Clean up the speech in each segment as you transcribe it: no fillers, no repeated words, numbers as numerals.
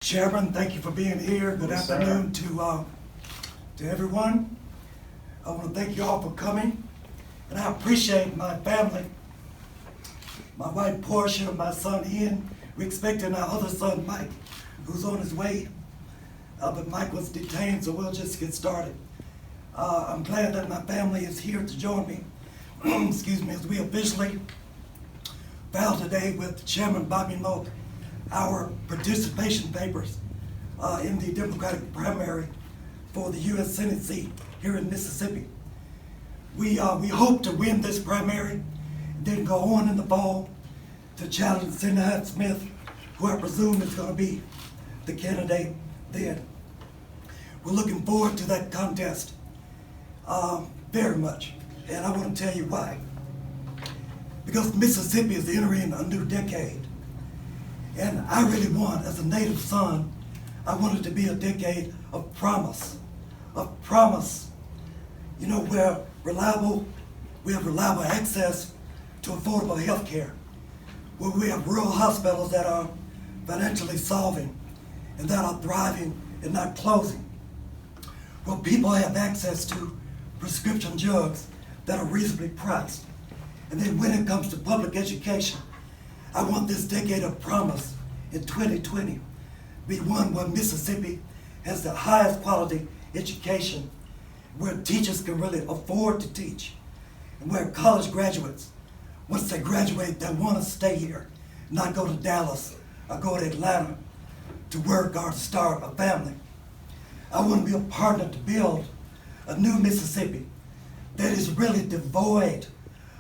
Chairman, thank you for being here. Good Yes, afternoon to everyone. I want to thank you all for coming, and I appreciate my family, my wife Portia, my son Ian. We're expecting our other son Mike, who's on his way, but Mike was detained, so we'll just get started. I'm glad that my family is here to join me, excuse me, as we officially vow today with Chairman Bobby Moak our participation papers in the Democratic primary for the U.S. Senate seat here in Mississippi. We hope to win this primary and then go on in the fall to challenge Senator Smith, who I presume is going to be the candidate then. We're looking forward to that contest very much, and I want to tell you why. Because Mississippi is entering a new decade. And I really want, as a native son, I want it to be a decade of promise, you know, where we have reliable access to affordable health care, where we have rural hospitals that are financially solving and that are thriving and not closing, where people have access to prescription drugs that are reasonably priced. And then when it comes to public education, I want this decade of promise in 2020 be one where Mississippi has the highest quality education, where teachers can really afford to teach, and where college graduates, once they graduate, they want to stay here, not go to Dallas or go to Atlanta to work or to start a family. I want to be a partner to build a new Mississippi that is really devoid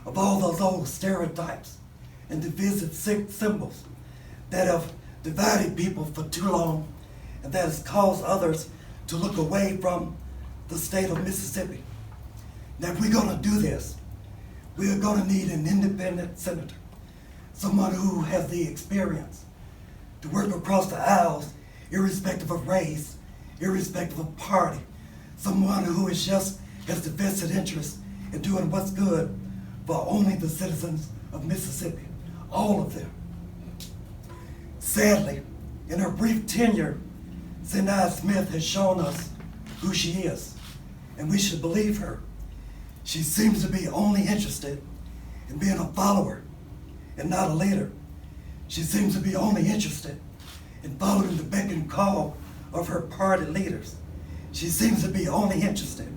of all those old stereotypes and divisive symbols that have divided people for too long and that has caused others to look away from the state of Mississippi. Now, if we're going to do this, we are going to need an independent senator, someone who has the experience to work across the aisles, irrespective of race, irrespective of party, someone who is just has the vested interest in doing what's good for only the citizens of Mississippi. All of them. Sadly, in her brief tenure, Senator Smith has shown us who she is, and we should believe her. She seems to be only interested in being a follower and not a leader. She seems to be only interested in following the beck and call of her party leaders. She seems to be only interested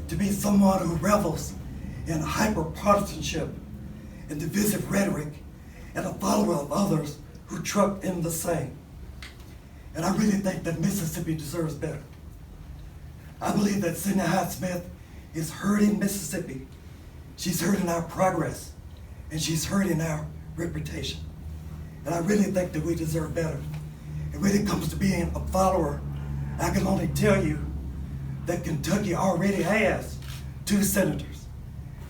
to be someone who revels in hyper-partisanship and divisive rhetoric, and a follower of others who truck in the same. And I really think that Mississippi deserves better. I believe that Senator Smith is hurting Mississippi. She's hurting our progress, and she's hurting our reputation. And I really think that we deserve better. And when it comes to being a follower, I can only tell you that Kentucky already has 2 senators,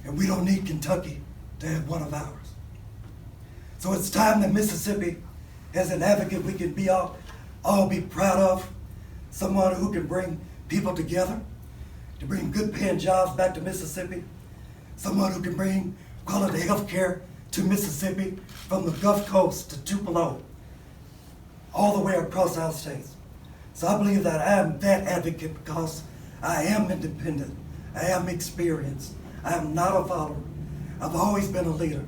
and we don't need Kentucky to have one of ours. So it's time that Mississippi has an advocate we can be all be proud of, someone who can bring people together, to bring good paying jobs back to Mississippi, someone who can bring quality health care to Mississippi from the Gulf Coast to Tupelo, all the way across our states. So I believe that I am that advocate because I am independent, I am experienced, I am not a follower. I've always been a leader.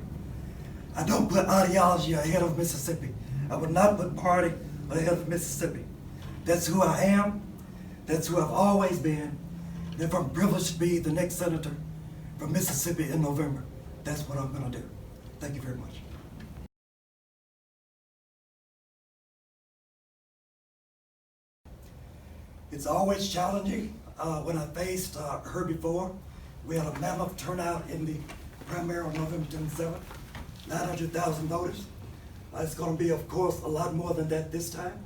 I don't put ideology ahead of Mississippi. I would not put party ahead of Mississippi. That's who I am. That's who I've always been. And if I'm privileged to be the next senator from Mississippi in November, that's what I'm going to do. Thank you very much. It's always challenging. When I faced her before, we had a mammoth turnout in the primary on November 27th, 900,000 voters. It's going to be, of course, a lot more than that this time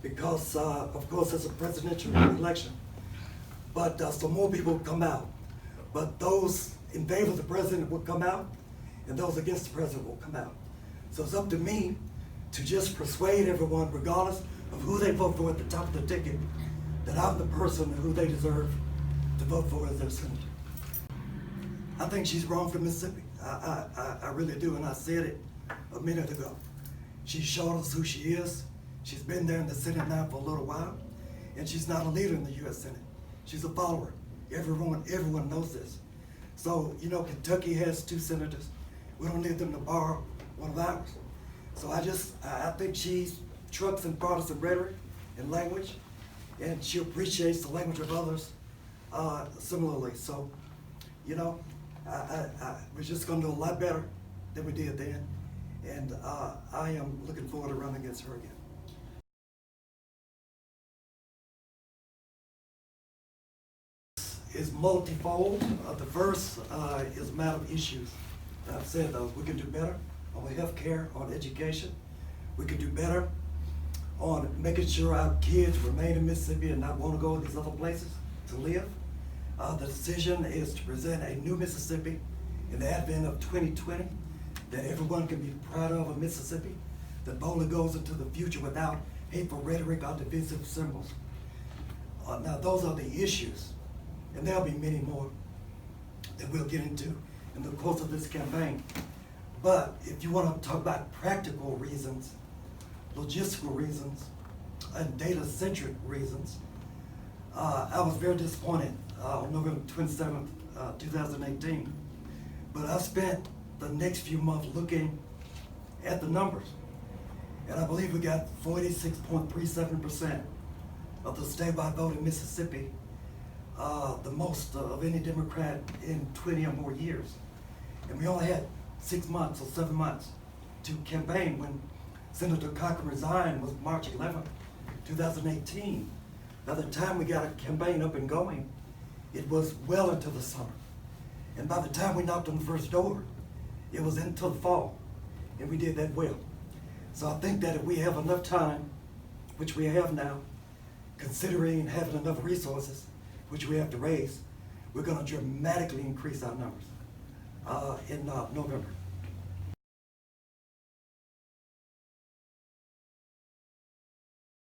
because, of course, it's a presidential election. But so more people will come out. But those in favor of the president will come out, and those against the president will come out. So it's up to me to just persuade everyone, regardless of who they vote for at the top of the ticket, that I'm the person who they deserve to vote for as their senator. I think she's wrong for Mississippi. I really do, and I said it a minute ago. She showed us who she is. She's been there in the Senate now for a little while, and she's not a leader in the U.S. Senate. She's a follower. Everyone knows this. So, you know, Kentucky has 2 senators. We don't need them to borrow one of ours. So I think she trucks in partisan rhetoric and language, and she appreciates the language of others similarly. So, you know, we're just gonna do a lot better than we did then. And I am looking forward to running against her again. Is multifold. The first is a matter of issues. I've said those. We can do better on health care, on education. We can do better on making sure our kids remain in Mississippi and not want to go to these other places to live. The decision is to present a new Mississippi in the advent of 2020 that everyone can be proud of Mississippi, that boldly goes into the future without hateful rhetoric or divisive symbols. Now those are the issues, and there'll be many more that we'll get into in the course of this campaign. But if you want to talk about practical reasons, logistical reasons, and data-centric reasons, I was very disappointed on November 27th, 2018. But I spent the next few months looking at the numbers, and I believe we got 46.37% of the statewide vote in Mississippi, the most of any Democrat in 20 or more years. And we only had 6 months or 7 months to campaign. When Senator Cochran resigned was March 11th, 2018. By the time we got a campaign up and going, it was well into the summer. And by the time we knocked on the first door, it was into the fall, and we did that well. So I think that if we have enough time, which we have now, considering having enough resources, which we have to raise, we're going to dramatically increase our numbers in November.